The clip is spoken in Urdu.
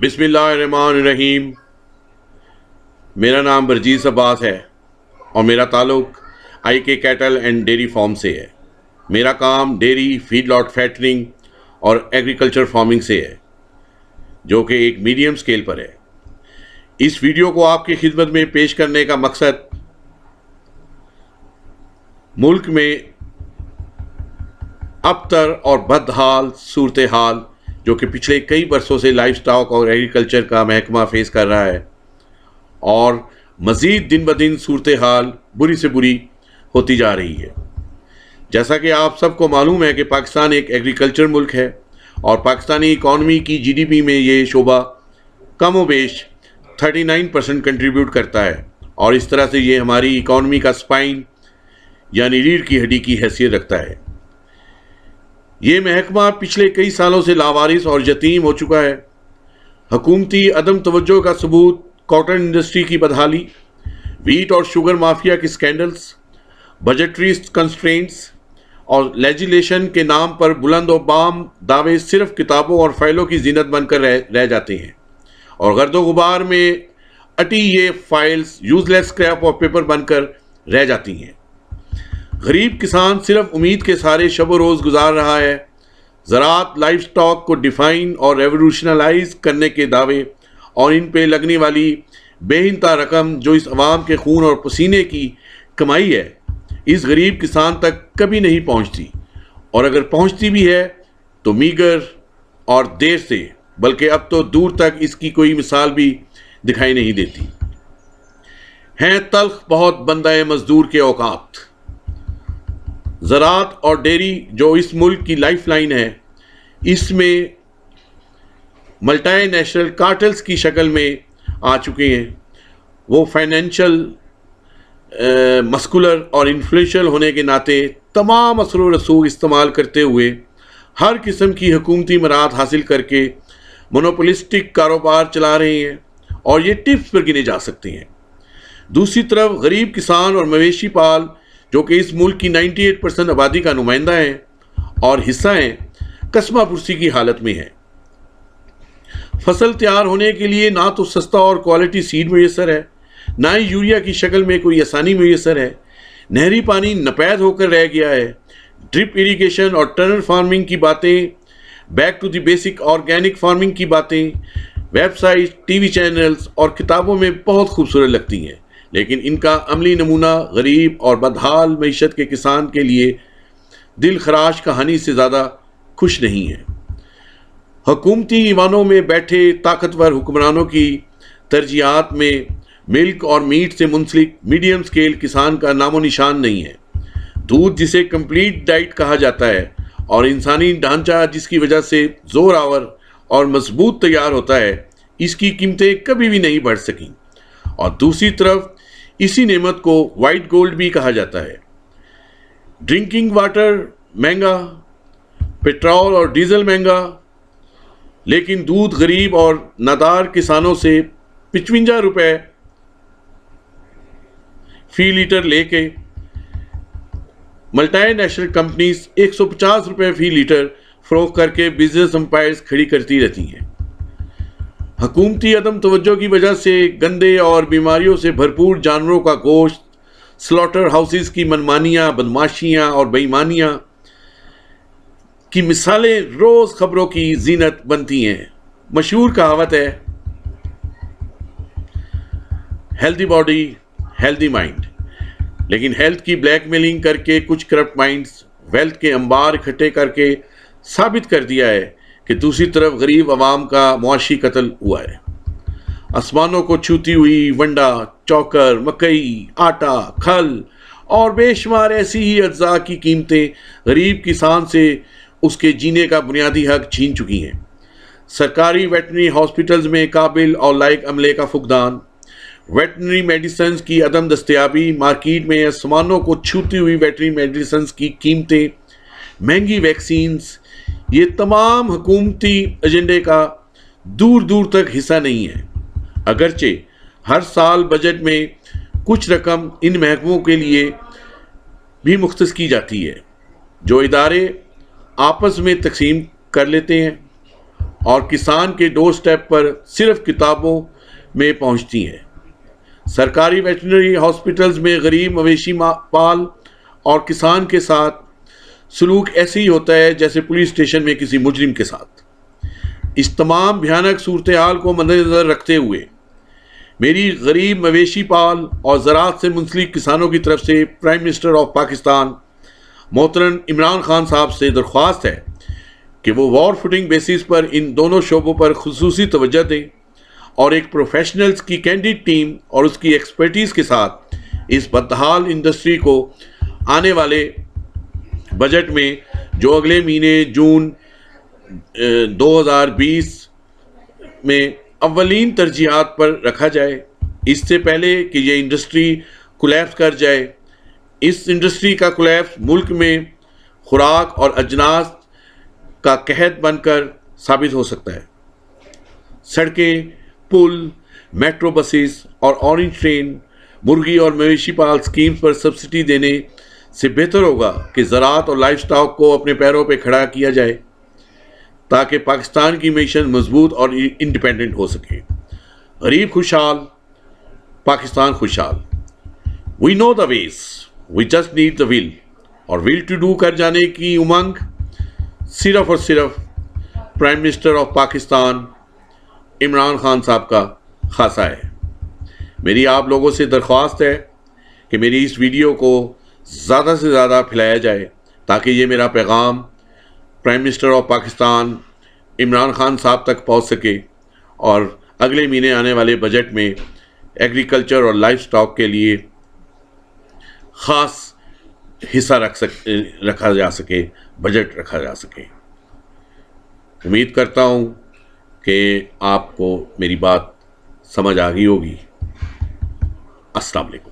بسم اللہ الرحمن الرحیم۔ میرا نام برجیس عباس ہے اور میرا تعلق آئی کے کیٹل اینڈ ڈیری فارم سے ہے۔ میرا کام ڈیری، فیڈ لاٹ فیٹرنگ اور ایگریکلچر فارمنگ سے ہے، جو کہ ایک میڈیم سکیل پر ہے۔ اس ویڈیو کو آپ کی خدمت میں پیش کرنے کا مقصد ملک میں ابتر اور بدحال صورتحال جو کہ پچھلے کئی برسوں سے لائف سٹاک اور ایگریکلچر کا محکمہ فیس کر رہا ہے، اور مزید دن بدن صورتحال بری سے بری ہوتی جا رہی ہے۔ جیسا کہ آپ سب کو معلوم ہے کہ پاکستان ایک ایگریکلچر ملک ہے اور پاکستانی اکانومی کی جی ڈی پی میں یہ شعبہ کم و بیش 39% کنٹریبیوٹ کرتا ہے، اور اس طرح سے یہ ہماری اکانومی کا سپائن یعنی ریڑھ کی ہڈی کی حیثیت رکھتا ہے۔ یہ محکمہ پچھلے کئی سالوں سے لاوارث اور یتیم ہو چکا ہے۔ حکومتی عدم توجہ کا ثبوت کاٹن انڈسٹری کی بدحالی، ویٹ اور شوگر مافیا کے سکینڈلز، بجٹری کنسٹرینٹس اور لیجیلیشن کے نام پر بلند و بام دعوے صرف کتابوں اور فائلوں کی زینت بن کر رہ جاتے ہیں، اور گرد و غبار میں اٹی یہ files useless scrap of paper بن کر رہ جاتی ہیں۔ غریب کسان صرف امید کے سارے شب و روز گزار رہا ہے۔ زراعت لائف سٹاک کو ڈیفائن اور ریولوشنلائز کرنے کے دعوے اور ان پہ لگنے والی بے انتہا رقم جو اس عوام کے خون اور پسینے کی کمائی ہے، اس غریب کسان تک کبھی نہیں پہنچتی، اور اگر پہنچتی بھی ہے تو میگر اور دیر سے، بلکہ اب تو دور تک اس کی کوئی مثال بھی دکھائی نہیں دیتی۔ ہیں تلخ بہت بندہ مزدور کے اوقات۔ زراعت اور ڈیری جو اس ملک کی لائف لائن ہے، اس میں ملٹی نیشنل کارٹلز کی شکل میں آ چکے ہیں۔ وہ فائنینشل، مسکولر اور انفلوئنشل ہونے کے ناطے تمام اثر و رسوخ استعمال کرتے ہوئے ہر قسم کی حکومتی مراعات حاصل کر کے مونوپولسٹک کاروبار چلا رہے ہیں، اور یہ ٹپس پر گنے جا سکتے ہیں۔ دوسری طرف غریب کسان اور مویشی پال جو کہ اس ملک کی 98% آبادی کا نمائندہ ہیں اور حصہ ہیں، قسمہ پرسی کی حالت میں ہیں۔ فصل تیار ہونے کے لیے نہ تو سستا اور کوالٹی سیڈ میسر ہے، نہ ہی یوریا کی شکل میں کوئی آسانی میسر ہے۔ نہری پانی ناپید ہو کر رہ گیا ہے۔ ڈرپ اریگیشن اور ٹنل فارمنگ کی باتیں، back to the basic organic farming کی باتیں website, TV channels اور کتابوں میں بہت خوبصورت لگتی ہیں، لیکن ان کا عملی نمونہ غریب اور بدحال معیشت کے کسان کے لیے دل خراش کہانی سے زیادہ خوش نہیں ہے۔ حکومتی ایوانوں میں بیٹھے طاقتور حکمرانوں کی ترجیحات میں ملک اور میٹ سے منسلک میڈیم سکیل کسان کا نام و نشان نہیں ہے۔ دودھ جسے کمپلیٹ ڈائٹ کہا جاتا ہے، اور انسانی ڈھانچہ جس کی وجہ سے زور آور اور مضبوط تیار ہوتا ہے، اس کی قیمتیں کبھی بھی نہیں بڑھ سکیں، اور دوسری طرف اسی نعمت کو وائٹ گولڈ بھی کہا جاتا ہے۔ ڈرنکنگ واٹر مہنگا، پیٹرول اور ڈیزل مہنگا، لیکن دودھ غریب اور نادار کسانوں سے 55 روپے فی لیٹر لے کے ملٹی نیشنل کمپنیز 150 روپے فی لیٹر فروخت کر کے بزنس امپائرز کھڑی کرتی رہتی ہیں۔ حکومتی عدم توجہ کی وجہ سے گندے اور بیماریوں سے بھرپور جانوروں کا گوشت، سلاٹر ہاؤسز کی منمانیاں، بدماشیاں اور بے ایمانیاں کی مثالیں روز خبروں کی زینت بنتی ہیں۔ مشہور کہاوت ہے، ہیلدی باڈی ہیلدی مائنڈ، لیکن ہیلتھ کی بلیک میلنگ کر کے کچھ کرپٹ مائنڈز ویلتھ کے انبار اکٹھے کر کے ثابت کر دیا ہے کہ دوسری طرف غریب عوام کا معاشی قتل ہوا ہے۔ آسمانوں کو چھوتی ہوئی ونڈا، چوکر، مکئی، آٹا، کھل اور بے شمار ایسی ہی اجزاء کی قیمتیں غریب کسان سے اس کے جینے کا بنیادی حق چھین چکی ہیں۔ سرکاری ویٹرنری ہاسپٹلز میں قابل اور لائق عملے کا فقدان، ویٹرنری میڈیسنز کی عدم دستیابی، مارکیٹ میں آسمانوں کو چھوتی ہوئی ویٹرنری میڈیسنز کی قیمتیں، مہنگی ویکسینز، یہ تمام حکومتی ایجنڈے کا دور دور تک حصہ نہیں ہے۔ اگرچہ ہر سال بجٹ میں کچھ رقم ان محکموں کے لیے بھی مختص کی جاتی ہے، جو ادارے آپس میں تقسیم کر لیتے ہیں، اور کسان کے ڈور سٹیپ پر صرف کتابوں میں پہنچتی ہیں۔ سرکاری ویٹرنری ہاسپٹلز میں غریب مویشی پال اور کسان کے ساتھ سلوک ایسے ہی ہوتا ہے جیسے پولیس اسٹیشن میں کسی مجرم کے ساتھ۔ اس تمام بھیانک صورتحال کو مد نظر رکھتے ہوئے میری غریب مویشی پال اور زراعت سے منسلک کسانوں کی طرف سے پرائم منسٹر آف پاکستان محترم عمران خان صاحب سے درخواست ہے کہ وہ وار فوٹنگ بیسس پر ان دونوں شعبوں پر خصوصی توجہ دیں اور ایک پروفیشنلز کی کینڈیڈ ٹیم اور اس کی ایکسپرٹیز کے ساتھ اس بدحال انڈسٹری کو آنے والے بجٹ میں جو اگلے مہینے جون 2020 میں اولین ترجیحات پر رکھا جائے، اس سے پہلے کہ یہ انڈسٹری کولیپس کر جائے۔ اس انڈسٹری کا کولیپس ملک میں خوراک اور اجناس کا قحط بن کر ثابت ہو سکتا ہے۔ سڑکیں، پل، میٹرو بسز اور اورنج ٹرین، مرغی اور مویشی پال اسکیمز پر سبسڈی دینے سے بہتر ہوگا کہ زراعت اور لائف سٹاک کو اپنے پیروں پہ کھڑا کیا جائے تاکہ پاکستان کی معیشت مضبوط اور انڈیپینڈنٹ ہو سکے۔ غریب خوشحال، پاکستان خوشحال۔ وی نو دا ویز، وی جسٹ نیڈ دا ول، اور ول ٹو ڈو کر جانے کی امنگ صرف اور صرف prime minister of Pakistan Imran Khan صاحب کا خاصہ ہے۔ میری آپ لوگوں سے درخواست ہے کہ میری اس ویڈیو کو زیادہ سے زیادہ پھیلایا جائے تاکہ یہ میرا پیغام prime minister of Pakistan Imran Khan صاحب تک پہنچ سکے اور اگلے مہینے آنے والے بجٹ میں ایگریکلچر اور لائف سٹاک کے لیے خاص حصہ رکھا جا سکے، بجٹ رکھا جا سکے۔ امید کرتا ہوں کہ آپ کو میری بات سمجھ آ گئی ہوگی۔ السلام علیکم۔